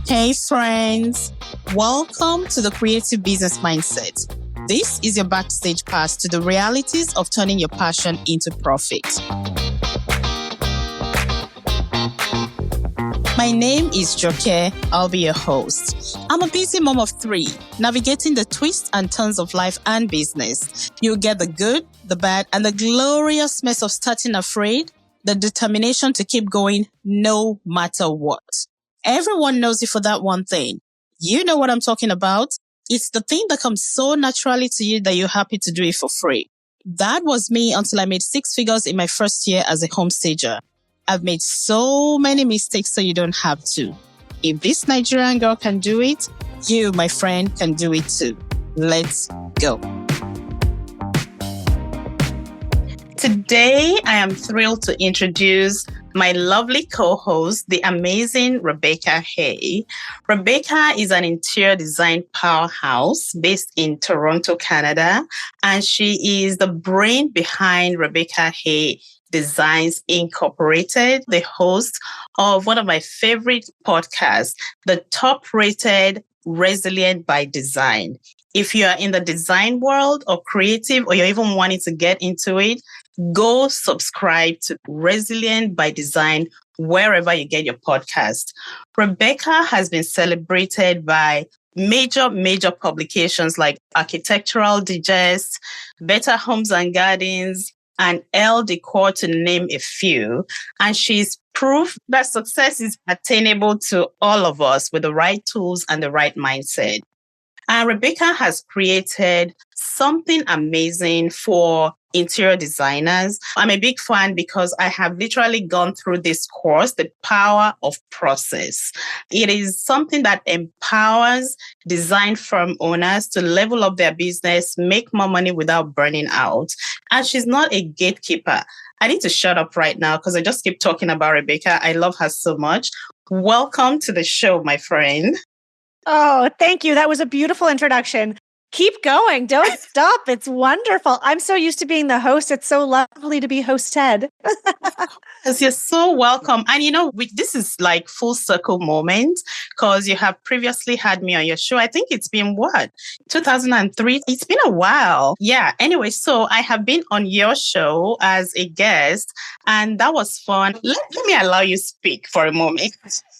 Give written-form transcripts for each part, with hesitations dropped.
Hey friends, welcome to the Creative Business Mindset. This is your backstage pass to the realities of turning your passion into profit. My name is Joke. I'll be your host. I'm a busy mom of 3, navigating the twists and turns of life and business. You'll get the good, the bad, and the glorious mess of starting afraid, the determination to keep going no matter what. Everyone knows you for that one thing. You know what I'm talking about. It's the thing that comes so naturally to you that you're happy to do it for free. That was me until I made 6 figures in my first year as a home stager. I've made so many mistakes so you don't have to. If this Nigerian girl can do it, you, my friend, can do it too. Let's go. Today, I am thrilled to introduce my lovely co-host, the amazing Rebecca Hay. Rebecca is an interior design powerhouse based in Toronto, Canada, and she is the brain behind Rebecca Hay Designs Incorporated, the host of one of my favorite podcasts, the top-rated Resilient by Design. If you are in the design world or creative, or you're even wanting to get into it, go subscribe to Resilient by Design wherever you get your podcast. Rebecca has been celebrated by major publications like Architectural Digest, Better Homes and Gardens, and Elle Decor, to name a few. And she's proof that success is attainable to all of us with the right tools and the right mindset. And Rebecca has created something amazing for interior designers. I'm a big fan because I have literally gone through this course, The Power of Process. It is something that empowers design firm owners to level up their business, make more money without burning out. And she's not a gatekeeper. I need to shut up right now because I just keep talking about Rebecca. I love her so much. Welcome to the show, my friend. Oh, thank you. That was a beautiful introduction. Keep going. Don't stop. It's wonderful. I'm so used to being the host. It's so lovely to be hosted. Yes, you're so welcome. And this is like full circle moment because you have previously had me on your show. I think it's been 2003? It's been a while. Yeah. Anyway, so I have been on your show as a guest and that was fun. Let me allow you speak for a moment.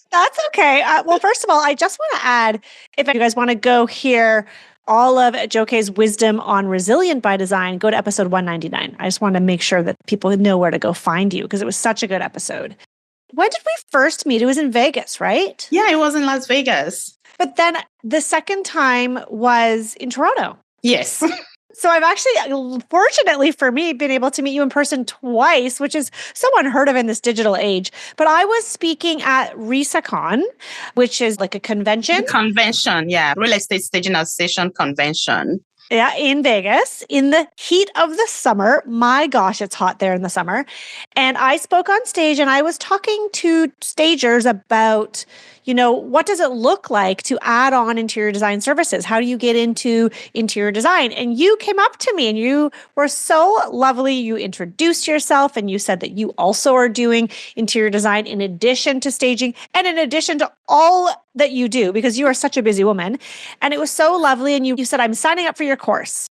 That's okay. Well, first of all, I just want to add, if you guys want to go hear all of Joke's wisdom on Resilient by Design, go to episode 199. I just want to make sure that people know where to go find you because it was such a good episode. When did we first meet? It was in Vegas, right? Yeah, it was in Las Vegas. But then the second time was in Toronto. Yes. So I've actually, fortunately for me, been able to meet you in person twice, which is so unheard of in this digital age. But I was speaking at RESACon, which is like a convention. Convention, yeah. Real Estate Staging Association convention. Yeah, in Vegas, in the heat of the summer. My gosh, it's hot there in the summer. And I spoke on stage and I was talking to stagers about, what does it look like to add on interior design services? How do you get into interior design? And you came up to me and you were so lovely. You introduced yourself and you said that you also are doing interior design in addition to staging and in addition to all that you do because you are such a busy woman. And it was so lovely. And you said, I'm signing up for your course.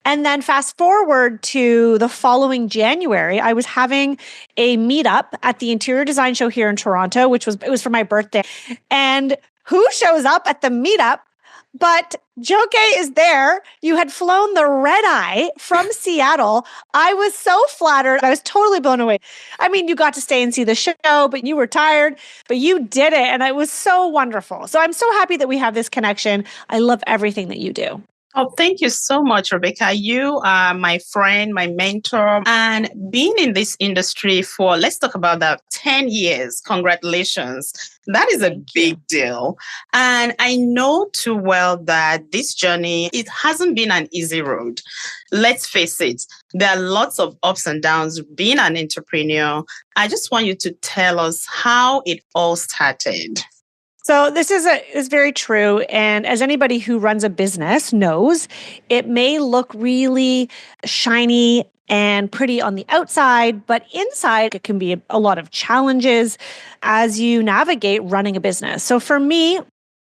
And then fast forward to the following January, I was having a meetup at the Interior Design Show here in Toronto, it was for my birthday. And who shows up at the meetup but Joke is there. You had flown the red eye from Seattle. I was so flattered. I was totally blown away. I mean, you got to stay and see the show, but you were tired, but you did it. And it was so wonderful. So I'm so happy that we have this connection. I love everything that you do. Oh, thank you so much, Rebecca. You are my friend, my mentor, and being in this industry for, let's talk about that, 10 years. Congratulations. That is a big deal. And I know too well that this journey, it hasn't been an easy road. Let's face it, there are lots of ups and downs being an entrepreneur. I just want you to tell us how it all started. So this is very true. And as anybody who runs a business knows, it may look really shiny and pretty on the outside, but inside it can be a lot of challenges as you navigate running a business. So for me,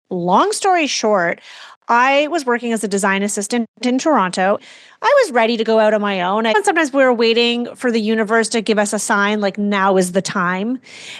long story short, I was working as a design assistant in Toronto. I was ready to go out on my own. And sometimes we were waiting for the universe to give us a sign like now is the time.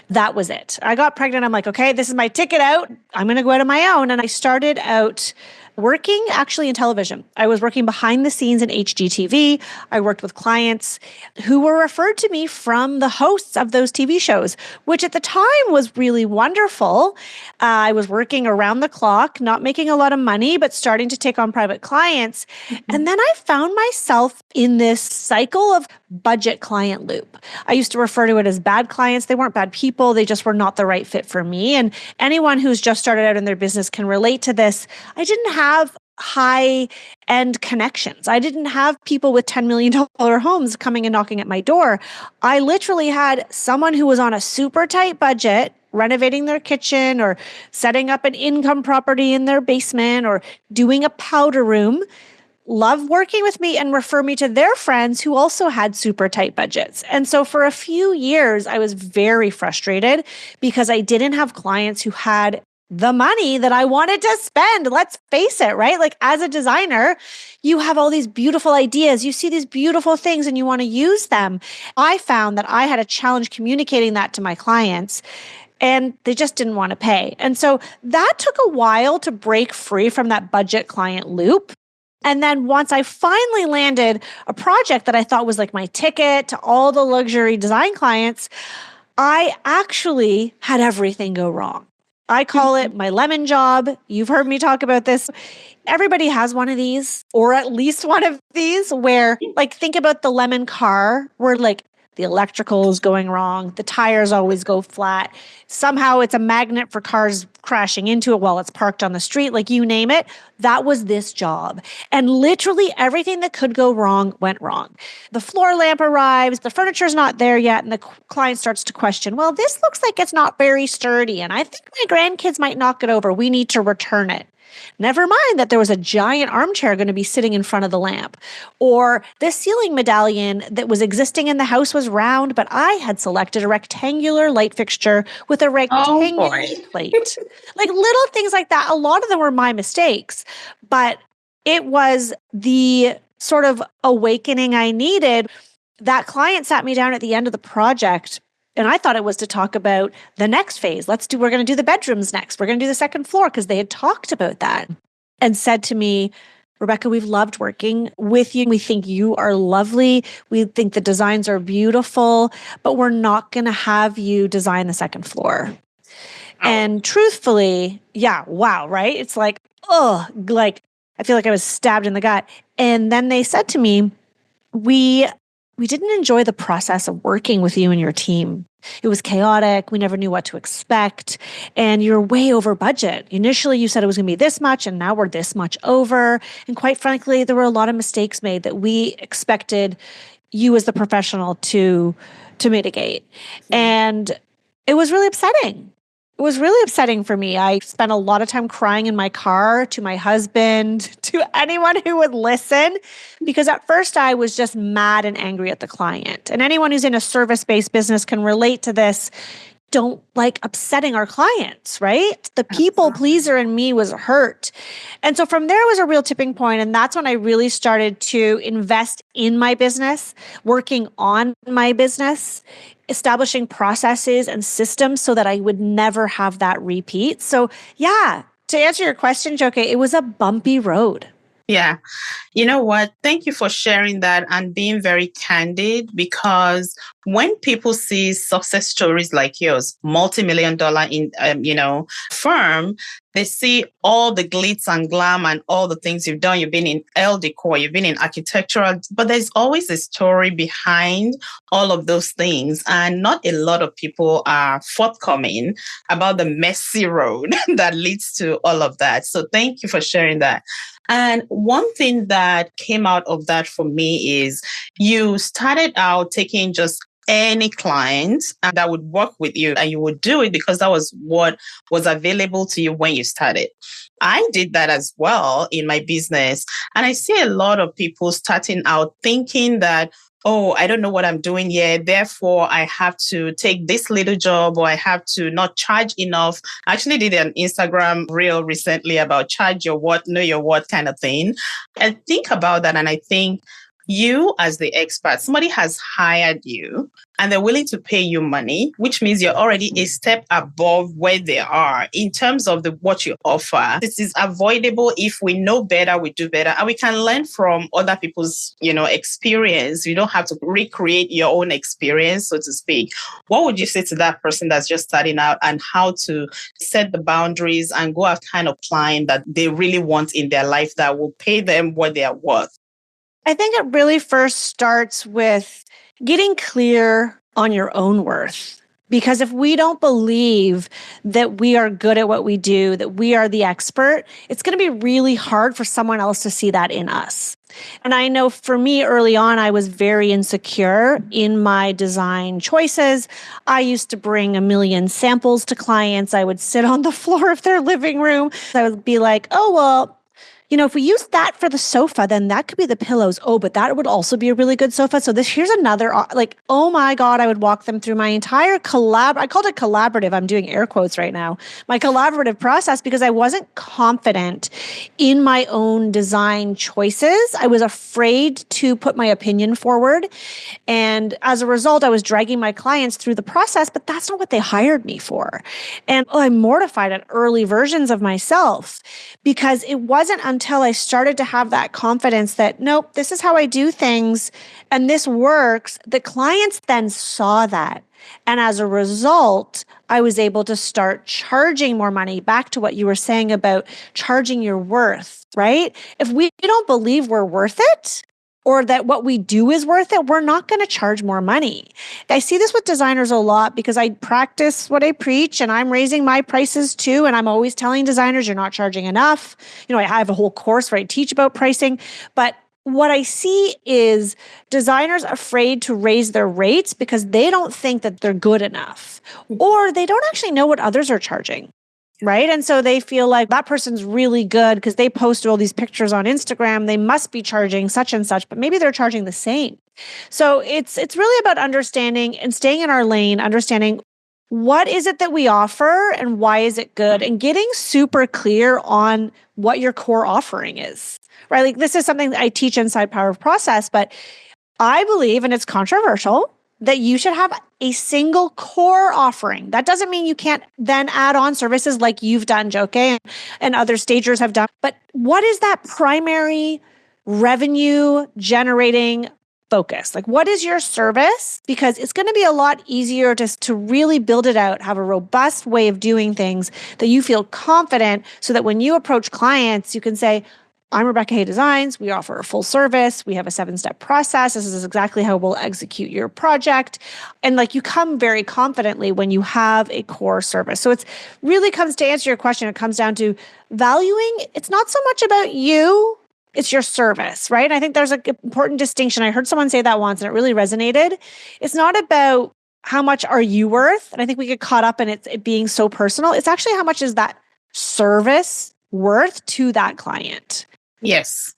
That was it. I got pregnant. I'm like, okay, this is my ticket out. I'm going to go out on my own. And I started out working actually in television. I was working behind the scenes in HGTV. I worked with clients who were referred to me from the hosts of those TV shows, which at the time was really wonderful. I was working around the clock, not making a lot of money, but starting to take on private clients. And then I found myself in this cycle of budget client loop. I used to refer to it as bad clients. They weren't bad people. They just were not the right fit for me. And anyone who's just started out in their business can relate to this. I didn't have high end connections. I didn't have people with $10 million homes coming and knocking at my door. I literally had someone who was on a super tight budget, renovating their kitchen or setting up an income property in their basement or doing a powder room, love working with me and refer me to their friends who also had super tight budgets. And so for a few years, I was very frustrated because I didn't have clients who had the money that I wanted to spend. Let's face it, right? Like as a designer, you have all these beautiful ideas. You see these beautiful things and you want to use them. I found that I had a challenge communicating that to my clients and they just didn't want to pay. And so that took a while to break free from that budget client loop. And then once I finally landed a project that I thought was like my ticket to all the luxury design clients, I actually had everything go wrong. I call it my lemon job. You've heard me talk about this. Everybody has one of these, or at least one of these, where like think about the lemon car, where like the electrical is going wrong, the tires always go flat. Somehow it's a magnet for cars crashing into it while it's parked on the street, like you name it. That was this job. And literally everything that could go wrong went wrong. The floor lamp arrives, the furniture's not there yet, and the client starts to question, well, this looks like it's not very sturdy, and I think my grandkids might knock it over. We need to return it. Never mind that there was a giant armchair going to be sitting in front of the lamp. Or this ceiling medallion that was existing in the house was round, but I had selected a rectangular light fixture with a rectangular plate. Like little things like that. A lot of them were my mistakes, but it was the sort of awakening I needed. That client sat me down at the end of the project. And I thought it was to talk about the next phase. We're going to do the bedrooms next. We're going to do the second floor because they had talked about that and said to me, Rebecca, we've loved working with you. We think you are lovely. We think the designs are beautiful, but we're not going to have you design the second floor. Oh. And truthfully, yeah, wow, right? It's like, oh, like I feel like I was stabbed in the gut. And then they said to me, we didn't enjoy the process of working with you and your team. It was chaotic. We never knew what to expect. And you're way over budget. Initially, you said it was going to be this much, and now we're this much over. And quite frankly, there were a lot of mistakes made that we expected you as the professional to mitigate. And it was really upsetting. It was really upsetting for me. I spent a lot of time crying in my car to my husband, to anyone who would listen, because at first I was just mad and angry at the client. And anyone who's in a service-based business can relate to this. Don't like upsetting our clients, right? The people pleaser in me was hurt. And so from there was a real tipping point. And that's when I really started to invest in my business, working on my business, establishing processes and systems so that I would never have that repeat. So yeah, to answer your question, Joke, it was a bumpy road. Yeah. You know what? Thank you for sharing that and being very candid, because when people see success stories like yours, multi-million-dollar firm, they see all the glitz and glam and all the things you've done. You've been in L decor, you've been in architectural, but there's always a story behind all of those things. And not a lot of people are forthcoming about the messy road that leads to all of that. So thank you for sharing that. And one thing that came out of that for me is you started out taking just any client that would work with you, and you would do it because that was what was available to you when you started. I did that as well in my business. And I see a lot of people starting out thinking that, oh, I don't know what I'm doing here. Therefore, I have to take this little job or I have to not charge enough. I actually did an Instagram reel recently about charge your what, know your what kind of thing. I think about that and I think you as the expert, somebody has hired you and they're willing to pay you money, which means you're already a step above where they are in terms of the what you offer. This is avoidable. If we know better, we do better. And we can learn from other people's, experience. You don't have to recreate your own experience, so to speak. What would you say to that person that's just starting out and how to set the boundaries and go after kind of client that they really want in their life that will pay them what they are worth? I think it really first starts with getting clear on your own worth. Because if we don't believe that we are good at what we do, that we are the expert, it's going to be really hard for someone else to see that in us. And I know for me early on, I was very insecure in my design choices. I used to bring a million samples to clients. I would sit on the floor of their living room. I would be like, oh, well, if we use that for the sofa, then that could be the pillows. Oh, but that would also be a really good sofa. So here's another, oh my God, I would walk them through my entire I called it collaborative. I'm doing air quotes right now. My collaborative process, because I wasn't confident in my own design choices. I was afraid to put my opinion forward. And as a result, I was dragging my clients through the process, but that's not what they hired me for. And I'm mortified at early versions of myself because it wasn't until I started to have that confidence that, nope, this is how I do things and this works. The clients then saw that. And as a result, I was able to start charging more money. Back to what you were saying about charging your worth, right? If we don't believe we're worth it, or that what we do is worth it, we're not going to charge more money. I see this with designers a lot because I practice what I preach and I'm raising my prices too. And I'm always telling designers, you're not charging enough. I have a whole course where I teach about pricing, but what I see is designers afraid to raise their rates because they don't think that they're good enough, or they don't actually know what others are charging. Right. And so they feel like that person's really good because they post all these pictures on Instagram. They must be charging such and such, but maybe they're charging the same. So it's really about understanding and staying in our lane, understanding what is it that we offer and why is it good, and getting super clear on what your core offering is. Right. Like this is something that I teach inside Power of Process, but I believe, and it's controversial, that you should have a single core offering. That doesn't mean you can't then add on services like you've done, Joke, and other stagers have done. But what is that primary revenue generating focus? Like, what is your service? Because it's going to be a lot easier to really build it out, have a robust way of doing things that you feel confident so that when you approach clients, you can say, I'm Rebecca Hay Designs. We offer a full service. We have a 7-step process. This is exactly how we'll execute your project. And you come very confidently when you have a core service. So it's really comes to answer your question. It comes down to valuing. It's not so much about you. It's your service, right? And I think there's an important distinction. I heard someone say that once and it really resonated. It's not about how much are you worth? And I think we get caught up in it being so personal. It's actually how much is that service worth to that client? Yes.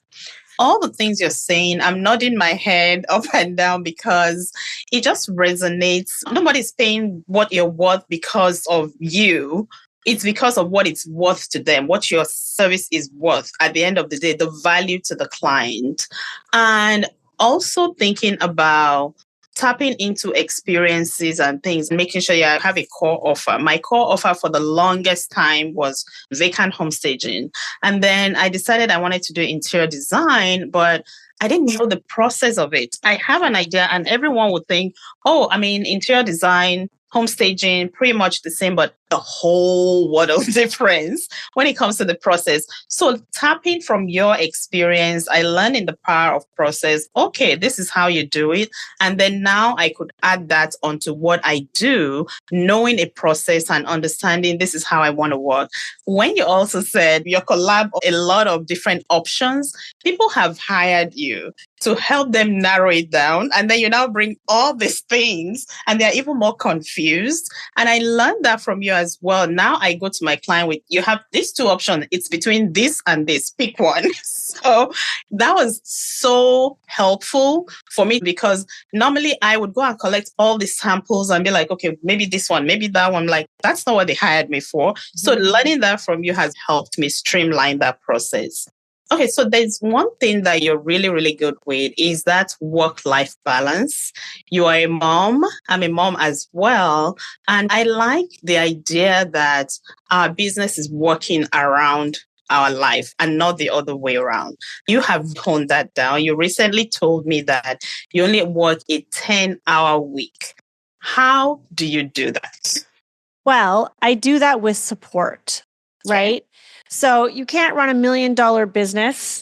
All the things you're saying, I'm nodding my head up and down because it just resonates. Nobody's paying what you're worth because of you. It's because of what it's worth to them, what your service is worth at the end of the day, the value to the client. And also thinking about tapping into experiences and things, making sure you have a core offer. My core offer for the longest time was vacant home staging. And then I decided I wanted to do interior design, but I didn't know the process of it. I have an idea and everyone would think, oh, interior design, home staging, pretty much the same, but a whole world of difference when it comes to the process. So tapping from your experience, I learned in the power of process, okay, this is how you do it. And then now I could add that onto what I do, knowing a process and understanding this is how I want to work. When you also said your collab, a lot of different options, people have hired you to help them narrow it down. And then you now bring all these things and they're even more confused. And I learned that from you. as well. Now I go to my client with, you have these two options. It's between this and this. Pick one. So that was so helpful for me because normally I would go and collect all the samples and be like, okay, maybe this one, maybe that one. Like, that's not what they hired me for. So learning that from you has helped me streamline that process. Okay, so there's one thing that you're really, really good with is that work-life balance. You are a mom. I'm a mom as well. And I like the idea that our business is working around our life and not the other way around. You have toned that down. You recently told me that you only work a 10-hour week. How do you do that? Well, I do that with support, right? So you can't run $1 million business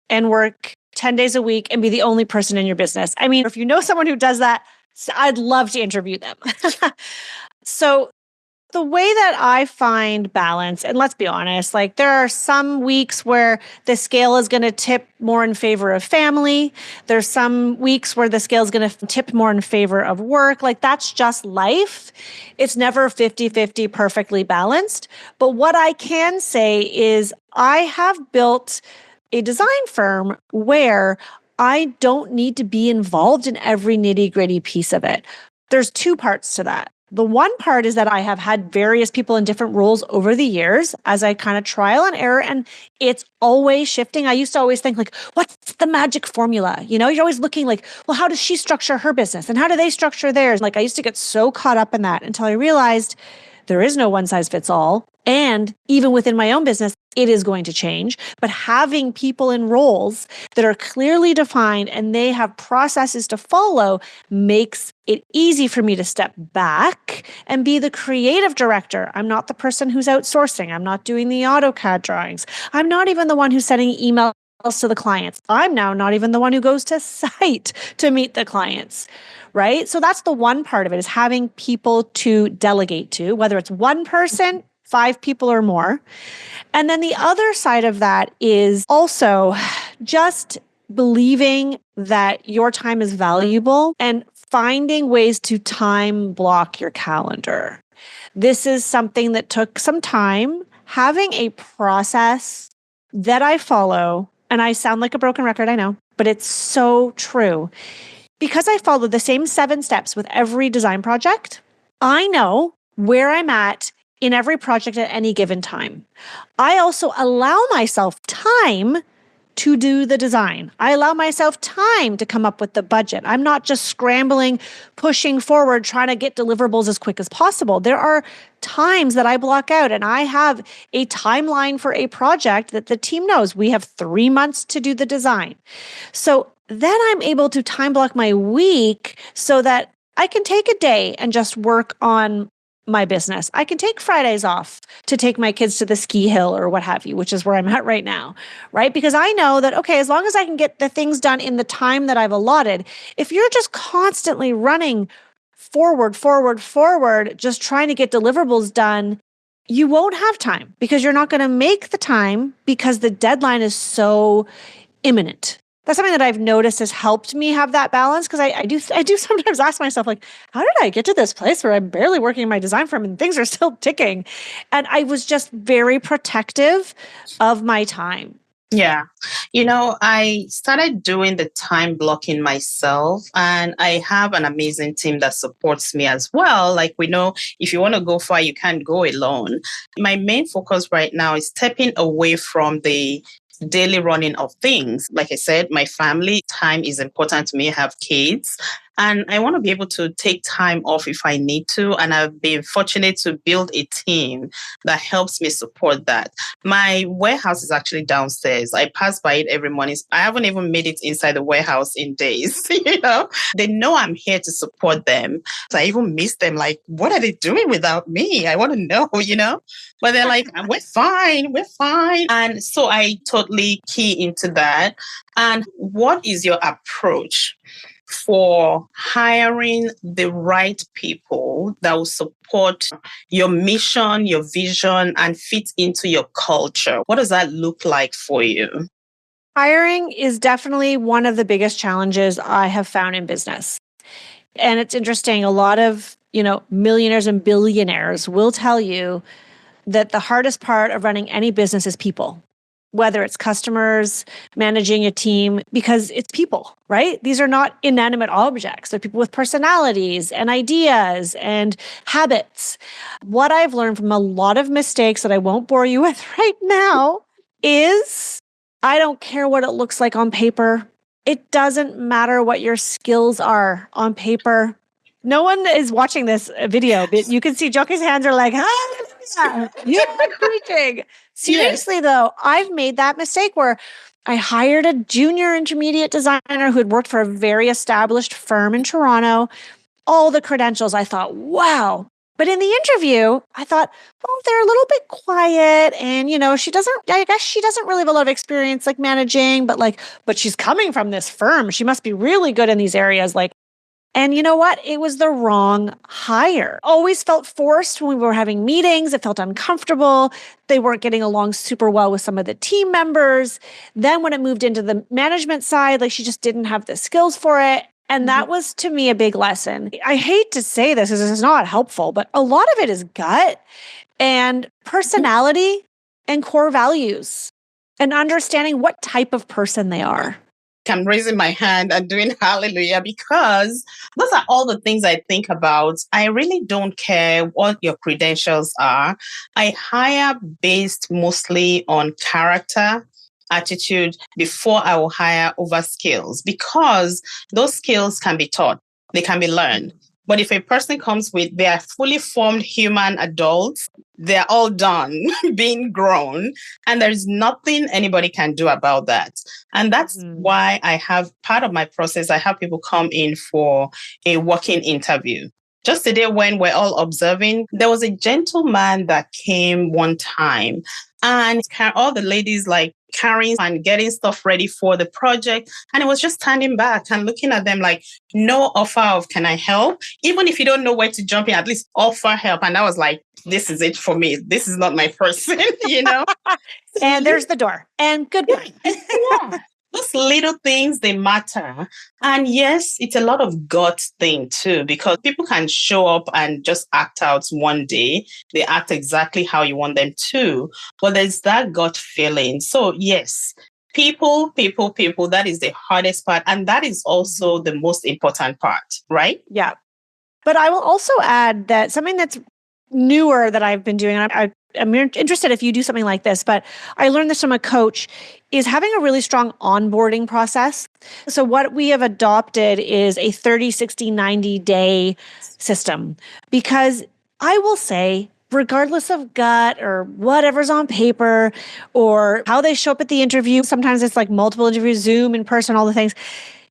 and work 10 days a week and be the only person in your business. I mean, if you know someone who does that, I'd love to interview them. So the way that I find balance, and let's be honest, like there are some weeks where the scale is going to tip more in favor of family. There's some weeks where the scale is going to tip more in favor of work. Like that's just life. It's never 50-50 perfectly balanced. But what I can say is I have built a design firm where I don't need to be involved in every nitty-gritty piece of it. There's two parts to that. The one part is that I have had various people in different roles over the years as I kind of trial and error, and it's always shifting. I used to always think like, what's the magic formula? You know, you're always looking like, well, how does she structure her business and how do they structure theirs? Like I used to get so caught up in that until I realized there is no one size fits all. And even within my own business, it is going to change. But having people in roles that are clearly defined and they have processes to follow makes it easy for me to step back and be the creative director. I'm not the person who's outsourcing. I'm not doing the AutoCAD drawings. I'm not even the one who's sending emails to the clients. I'm now not even the one who goes to site to meet the clients. Right? So that's the one part of it is having people to delegate to, whether it's one person, 5 people or more. And then the other side of that is also just believing that your time is valuable and finding ways to time block your calendar. This is something that took some time. Having a process that I follow, and I sound like a broken record, I know, but it's so true. Because I follow the same 7 steps with every design project, I know where I'm at in every project at any given time. I also allow myself time to do the design. I allow myself time to come up with the budget. I'm not just scrambling, pushing forward, trying to get deliverables as quick as possible. There are times that I block out and I have a timeline for a project that the team knows we have 3 months to do the design. So then I'm able to time block my week so that I can take a day and just work on my business. I can take Fridays off to take my kids to the ski hill or what have you, which is where I'm at right now, right? Because I know that, okay, as long as I can get the things done in the time that I've allotted, if you're just constantly running forward, just trying to get deliverables done, you won't have time because you're not going to make the time because the deadline is so imminent. That's something that I've noticed has helped me have that balance because I do sometimes ask myself, like, how did I get to this place where I'm barely working in my design firm and things are still ticking? And I was just very protective of my time. Yeah. You know, I started doing the time blocking myself, and I have an amazing team that supports me as well. Like, we know if you want to go far, you can't go alone. My main focus right now is stepping away from the daily running of things. Like I said, my family time is important to me. I have kids. And I want to be able to take time off if I need to. And I've been fortunate to build a team that helps me support that. My warehouse is actually downstairs. I pass by it every morning. I haven't even made it inside the warehouse in days. They know I'm here to support them. So I even miss them. Like, what are they doing without me? I want to know. But they're like, we're fine. And so I totally key into that. And what is your approach for hiring the right people that will support your mission, your vision, and fit into your culture? What does that look like for you? Hiring is definitely one of the biggest challenges I have found in business. And it's interesting, a lot of millionaires and billionaires will tell you that the hardest part of running any business is people, whether it's customers, managing a team, because it's people, right? These are not inanimate objects. They're people with personalities and ideas and habits. What I've learned from a lot of mistakes that I won't bore you with right now is I don't care what it looks like on paper. It doesn't matter what your skills are on paper. No one is watching this video, but you can see Jockey's hands are like, hallelujah, you're preaching. Seriously, though, I've made that mistake where I hired a junior intermediate designer who had worked for a very established firm in Toronto. All the credentials, I thought, wow. But in the interview, I thought, oh, they're a little bit quiet. And, I guess she doesn't really have a lot of experience like managing, but she's coming from this firm. She must be really good in these areas. And you know what? It was the wrong hire. Always felt forced when we were having meetings. It felt uncomfortable. They weren't getting along super well with some of the team members. Then when it moved into the management side, she just didn't have the skills for it. And that was, to me, a big lesson. I hate to say this because it's not helpful, but a lot of it is gut and personality and core values and understanding what type of person they are. I'm raising my hand and doing hallelujah because those are all the things I think about. I really don't care what your credentials are. I hire based mostly on character, attitude before I will hire over skills because those skills can be taught. They can be learned. But if a person comes with, they are fully formed human adults, they're all done being grown, and there's nothing anybody can do about that. And that's why I have part of my process. I have people come in for a walk-in interview. Just today when we're all observing, there was a gentleman that came one time and all the ladies carrying and getting stuff ready for the project. And it was just standing back and looking at them like, no offer of, can I help? Even if you don't know where to jump in, at least offer help. And I was like, this is it for me. This is not my person, And there's the door. And goodbye. Yeah. Those little things, they matter. And yes, it's a lot of gut thing too, because people can show up and just act out one day. They act exactly how you want them to, but there's that gut feeling. So yes, people, that is the hardest part. And that is also the most important part, right? Yeah. But I will also add that something that's newer that I've been doing, and I'm interested if you do something like this, but I learned this from a coach, is having a really strong onboarding process. So what we have adopted is a 30, 60, 90-day system, because I will say, regardless of gut or whatever's on paper or how they show up at the interview, sometimes it's multiple interviews, Zoom, in person, all the things.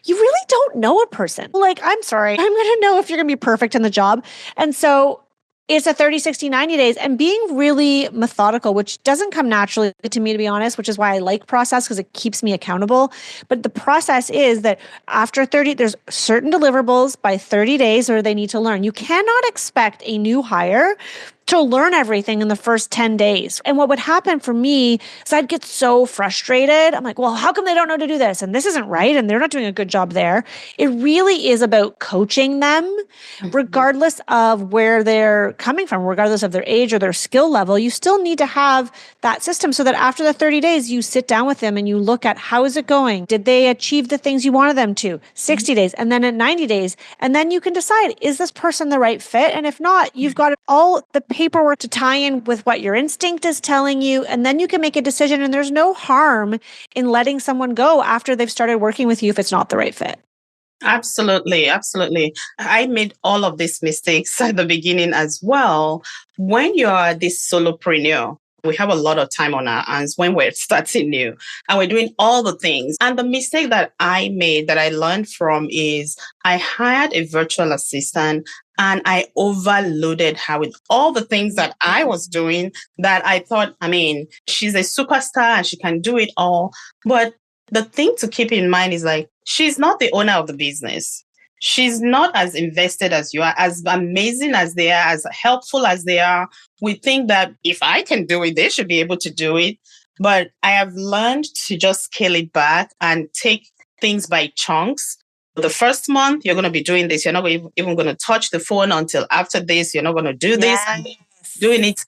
You really don't know a person. I'm sorry, I'm going to know if you're going to be perfect in the job. And so it's a 30, 60, 90 days, and being really methodical, which doesn't come naturally to me, to be honest, which is why I like process, because it keeps me accountable. But the process is that after 30, there's certain deliverables by 30 days or they need to learn. You cannot expect a new hire to learn everything in the first 10 days. And what would happen for me is I'd get so frustrated. I'm like, well, how come they don't know to do this? And this isn't right. And they're not doing a good job there. It really is about coaching them, regardless of where they're coming from, regardless of their age or their skill level. You still need to have that system so that after the 30 days, you sit down with them and you look at how is it going? Did they achieve the things you wanted them to? 60 days, and then at 90 days. And then you can decide, is this person the right fit? And if not, you've got all the paperwork to tie in with what your instinct is telling you, and then you can make a decision. And there's no harm in letting someone go after they've started working with you if it's not the right fit. Absolutely. I made all of these mistakes at the beginning as well. When you're this solopreneur, we have a lot of time on our hands when we're starting new and we're doing all the things. And the mistake that I made that I learned from is I hired a virtual assistant and I overloaded her with all the things that I was doing that I thought, she's a superstar and she can do it all. But the thing to keep in mind is she's not the owner of the business. She's not as invested as you are, as amazing as they are, as helpful as they are. We think that if I can do it, they should be able to do it. But I have learned to just scale it back and take things by chunks. the first month, you're going to be doing this. You're not even going to touch the phone until after this. You're not going to do this. And doing it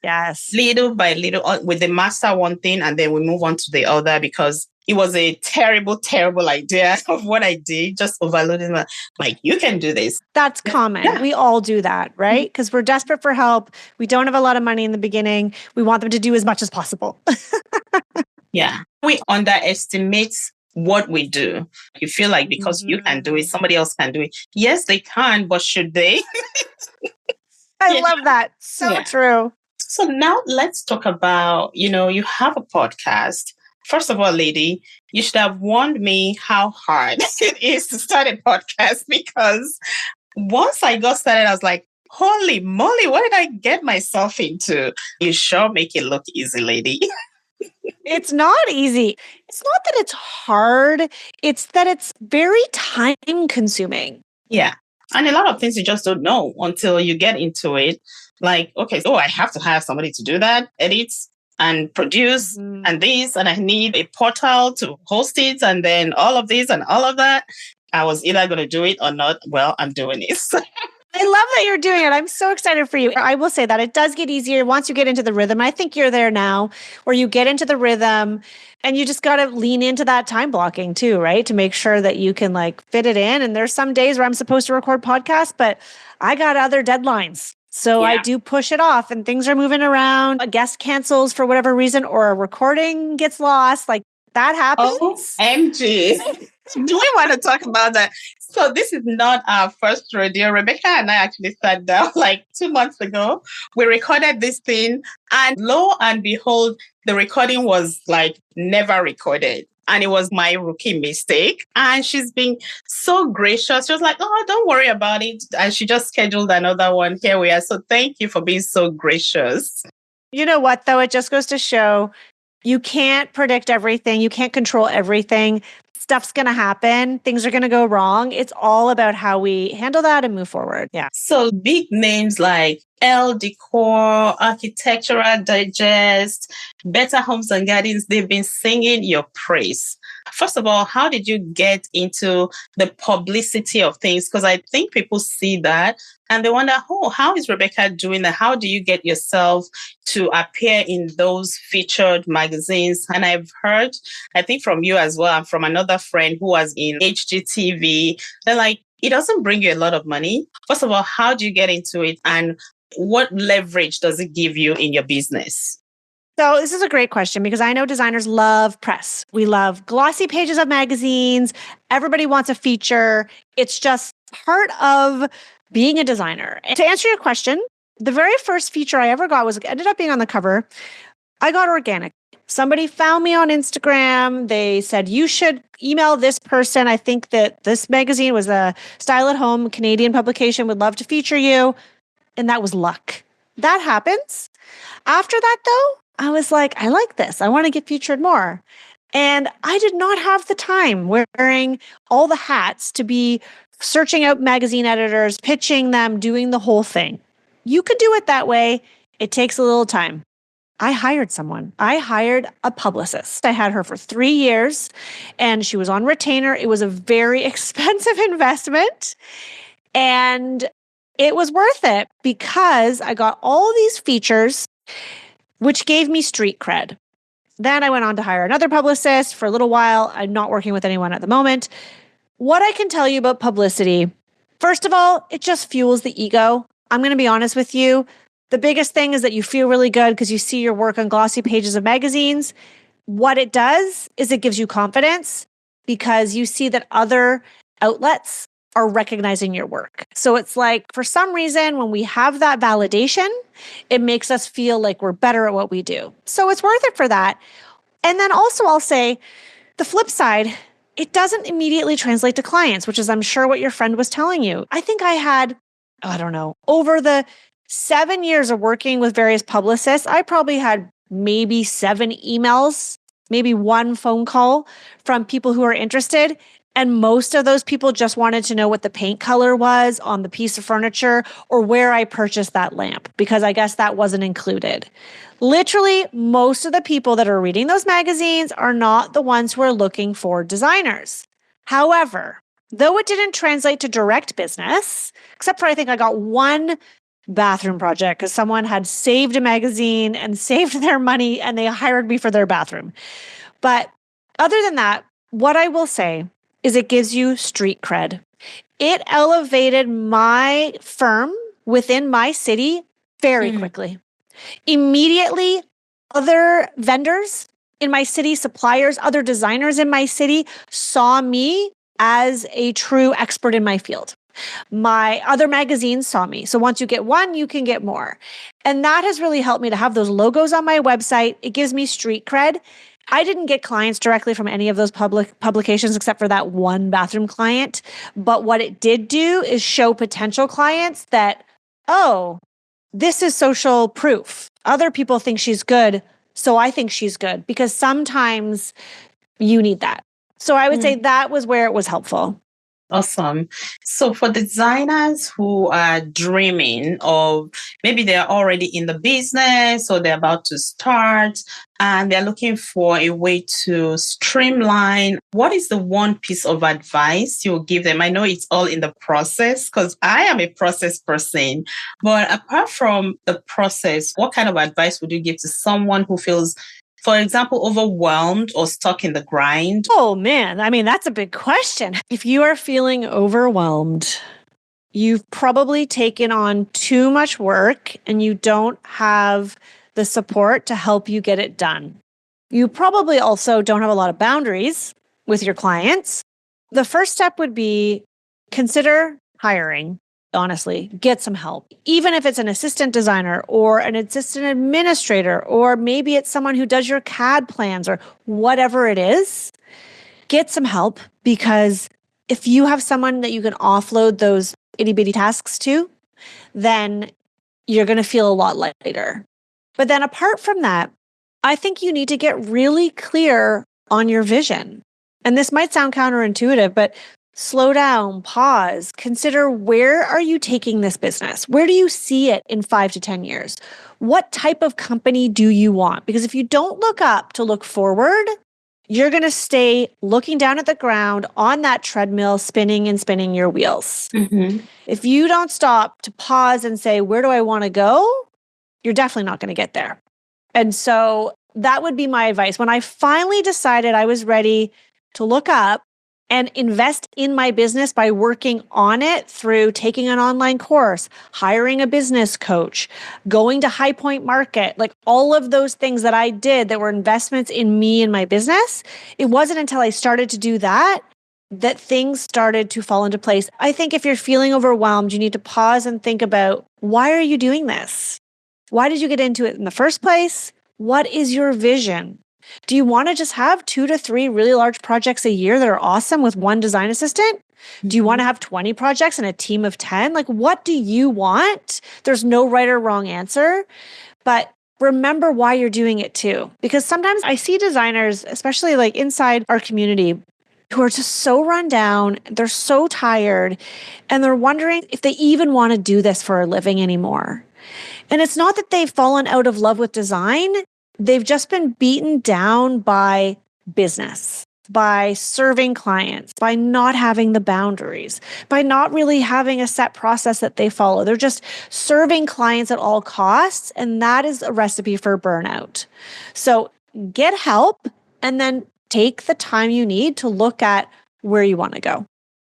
little by little with the master one thing, and then we move on to the other, because it was a terrible, terrible idea of what I did, just overloading my, like, you can do this. That's common. Yeah. We all do that, right? Because we're desperate for help. We don't have a lot of money in the beginning. We want them to do as much as possible. Yeah. We underestimate what we do. You feel like because you can do it, somebody else can do it. Yes, they can, but should they? I love that. So true. So now let's talk about, you have a podcast. First of all, lady, you should have warned me how hard it is to start a podcast, because once I got started, I was like, holy moly, what did I get myself into? You sure make it look easy, lady. It's not easy. It's not that it's hard. It's that it's very time consuming. Yeah. And a lot of things you just don't know until you get into it. Like, okay, I have to hire somebody to do that, edit and produce and this, and I need a portal to host it, and then all of this and all of that. I was either going to do it or not. Well, I'm doing it. I love that you're doing it. I'm so excited for you. I will say that it does get easier once you get into the rhythm. I think you're there now, where you get into the rhythm and you just got to lean into that time blocking too, right? To make sure that you can like fit it in. And there's some days where I'm supposed to record podcasts, but I got other deadlines. So I do push it off, and things are moving around. A guest cancels for whatever reason, or a recording gets lost. Like that happens. OMG. Do we want to talk about that? So this is not our first rodeo. Rebecca and I actually sat down like 2 months ago. We recorded this thing, and lo and behold, the recording was like never recorded. And it was my rookie mistake. And she's been so gracious. She was like, oh, don't worry about it. And she just scheduled another one. Here we are. So thank you for being so gracious. You know what, though? It just goes to show you can't predict everything. You can't control everything. Stuff's going to happen. Things are going to go wrong. It's all about how we handle that and move forward. Yeah. So big names like Elle Decor, Architectural Digest, Better Homes and Gardens, they've been singing your praise. First of all, how did you get into the publicity of things? Because I think people see that and they wonder, oh, how is Rebecca doing that? How do you get yourself to appear in those featured magazines? And I've heard, I think from you as well, and from another friend who was in HGTV, they're like, it doesn't bring you a lot of money. First of all, how do you get into it? And what leverage does it give you in your business? So this is a great question, because I know designers love press. We love glossy pages of magazines. Everybody wants a feature. It's just part of being a designer. And to answer your question, the very first feature I ever got ended up being on the cover. I got organic. Somebody found me on Instagram. They said, you should email this person. I think that this magazine was a Style at Home Canadian publication, would love to feature you. And that was luck. That happens. After that, though, I was like, I like this. I want to get featured more. And I did not have the time wearing all the hats to be searching out magazine editors, pitching them, doing the whole thing. You could do it that way. It takes a little time. I hired someone. I hired a publicist. I had her for 3 years and she was on retainer. It was a very expensive investment. And it was worth it because I got all these features, which gave me street cred. Then I went on to hire another publicist for a little while. I'm not working with anyone at the moment. What I can tell you about publicity, first of all, it just fuels the ego. I'm going to be honest with you. The biggest thing is that you feel really good because you see your work on glossy pages of magazines. What it does is it gives you confidence because you see that other outlets are recognizing your work. So it's like, for some reason, when we have that validation, it makes us feel like we're better at what we do. So it's worth it for that. And then also I'll say the flip side, it doesn't immediately translate to clients, which is I'm sure what your friend was telling you. I think I had, over the 7 years of working with various publicists, I probably had maybe 7 emails, maybe 1 phone call from people who are interested. And most of those people just wanted to know what the paint color was on the piece of furniture or where I purchased that lamp, because I guess that wasn't included. Literally, most of the people that are reading those magazines are not the ones who are looking for designers. However, Though it didn't translate to direct business, except for I think I got one bathroom project because someone had saved a magazine and saved their money and they hired me for their bathroom. But other than that, what I will say is it gives you street cred. It elevated my firm within my city very quickly. Immediately, other vendors in my city, suppliers, other designers in my city saw me as a true expert in my field. My other magazines saw me. So once you get one, you can get more. And that has really helped me to have those logos on my website. It gives me street cred. I didn't get clients directly from any of those publications except for that one bathroom client. But what it did do is show potential clients that, oh, this is social proof. Other people think she's good, so I think she's good, because sometimes you need that. So I would say that was where it was helpful. Awesome. So for designers who are dreaming of, maybe they're already in the business or they're about to start and they're looking for a way to streamline, what is the one piece of advice you'll give them? I know it's all in the process because I am a process person, but apart from the process, what kind of advice would you give to someone who feels, for example, overwhelmed or stuck in the grind? Oh man, I mean, that's a big question. If you are feeling overwhelmed, you've probably taken on too much work and you don't have the support to help you get it done. You probably also don't have a lot of boundaries with your clients. The first step would be consider hiring. Honestly, get some help. Even if it's an assistant designer or an assistant administrator, or maybe it's someone who does your CAD plans or whatever it is, get some help, because if you have someone that you can offload those itty bitty tasks to, then you're going to feel a lot lighter. But then apart from that, I think you need to get really clear on your vision. And this might sound counterintuitive, but slow down, pause, consider, where are you taking this business? Where do you see it in 5 to 10 years? What type of company do you want? Because if you don't look up to look forward, you're going to stay looking down at the ground on that treadmill, spinning and spinning your wheels. If you don't stop to pause and say, where do I want to go? You're definitely not going to get there. And so that would be my advice. When I finally decided I was ready to look up and invest in my business by working on it through taking an online course, hiring a business coach, going to High Point Market, like all of those things that I did that were investments in me and my business. It wasn't until I started to do that things started to fall into place. I think if you're feeling overwhelmed, you need to pause and think about, why are you doing this? Why did you get into it in the first place? What is your vision? Do you want to just have 2 to 3 really large projects a year that are awesome with one design assistant? Do you want to have 20 projects and a team of 10? Like, what do you want? There's no right or wrong answer, but remember why you're doing it too. Because sometimes I see designers, especially like inside our community, who are just so run down, they're so tired, and they're wondering if they even want to do this for a living anymore. And it's not that they've fallen out of love with design. They've just been beaten down by business, by serving clients, by not having the boundaries, by not really having a set process that they follow. They're just serving clients at all costs. And that is a recipe for burnout. So get help and then take the time you need to look at where you want to go.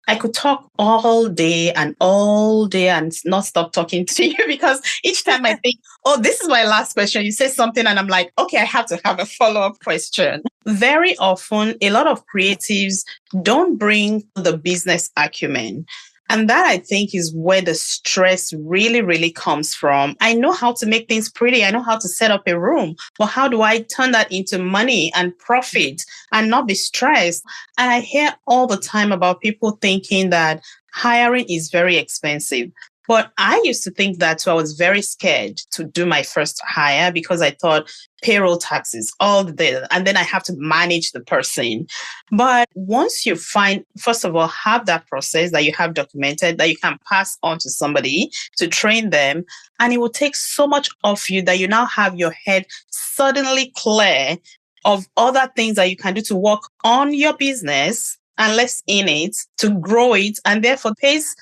I could talk all day and not stop talking to you, because each time I think, oh, this is my last question, you say something and I'm like, okay, I have to have a follow-up question. Very often, a lot of creatives don't bring the business acumen. And that, I think, is where the stress really, really comes from. I know how to make things pretty. I know how to set up a room. But how do I turn that into money and profit and not be stressed? And I hear all the time about people thinking that hiring is very expensive. But I used to think that, so I was very scared to do my first hire because I thought payroll taxes, all the day, and then I have to manage the person. But once you find, first of all, have that process that you have documented that you can pass on to somebody to train them, and it will take so much of you that you now have your head suddenly clear of other things that you can do to work on your business and less in it to grow it, and therefore pays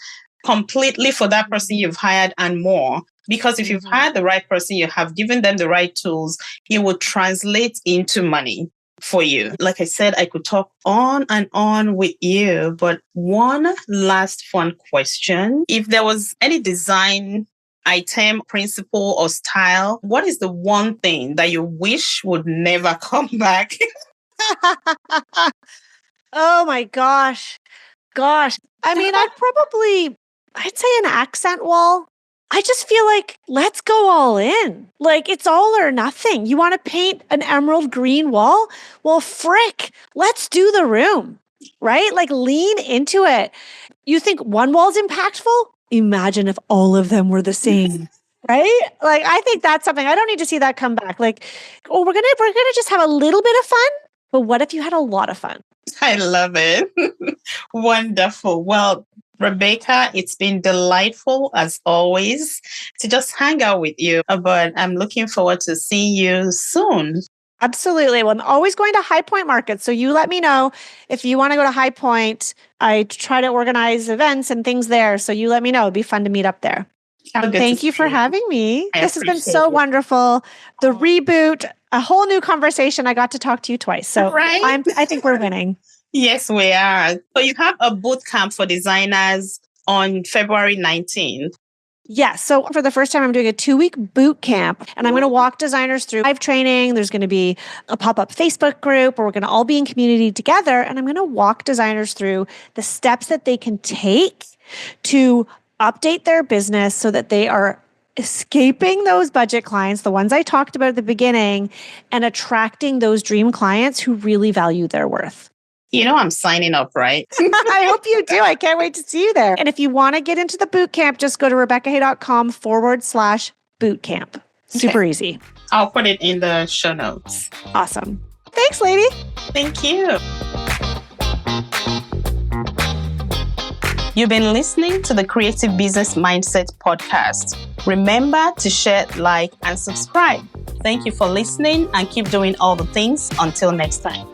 completely for that person you've hired and more. Because if you've hired the right person, you have given them the right tools, it will translate into money for you. Like I said, I could talk on and on with you, but one last fun question. If there was any design item, principle, or style, what is the one thing that you wish would never come back? Oh my gosh. Gosh. I mean, I'd say an accent wall. I just feel like let's go all in. Like it's all or nothing. You want to paint an emerald green wall? Well, frick, let's do the room, right? Like lean into it. You think one wall's impactful? Imagine if all of them were the same. Right? Like I think that's something I don't need to see that come back. Like, oh, we're gonna just have a little bit of fun. But what if you had a lot of fun? I love it. Wonderful. Well, Rebecca, it's been delightful as always to just hang out with you, but I'm looking forward to seeing you soon. Absolutely. Well, I'm always going to High Point Market. So you let me know if you want to go to High Point. I try to organize events and things there. So you let me know. It'd be fun to meet up there. Thank you for having me. This has been so wonderful. The reboot, a whole new conversation. I got to talk to you twice. So I think we're winning. Yes, we are. So you have a boot camp for designers on February 19th. Yes. So for the first time, I'm doing a 2-week boot camp and I'm going to walk designers through live training. There's going to be a pop-up Facebook group where we're going to all be in community together. And I'm going to walk designers through the steps that they can take to update their business so that they are escaping those budget clients, the ones I talked about at the beginning, and attracting those dream clients who really value their worth. You know, I'm signing up, right? I hope you do. I can't wait to see you there. And if you want to get into the boot camp, just go to RebeccaHay.com/bootcamp. Super easy. I'll put it in the show notes. Awesome. Thanks, lady. Thank you. You've been listening to the Creative Business Mindset podcast. Remember to share, like, and subscribe. Thank you for listening and keep doing all the things. Until next time.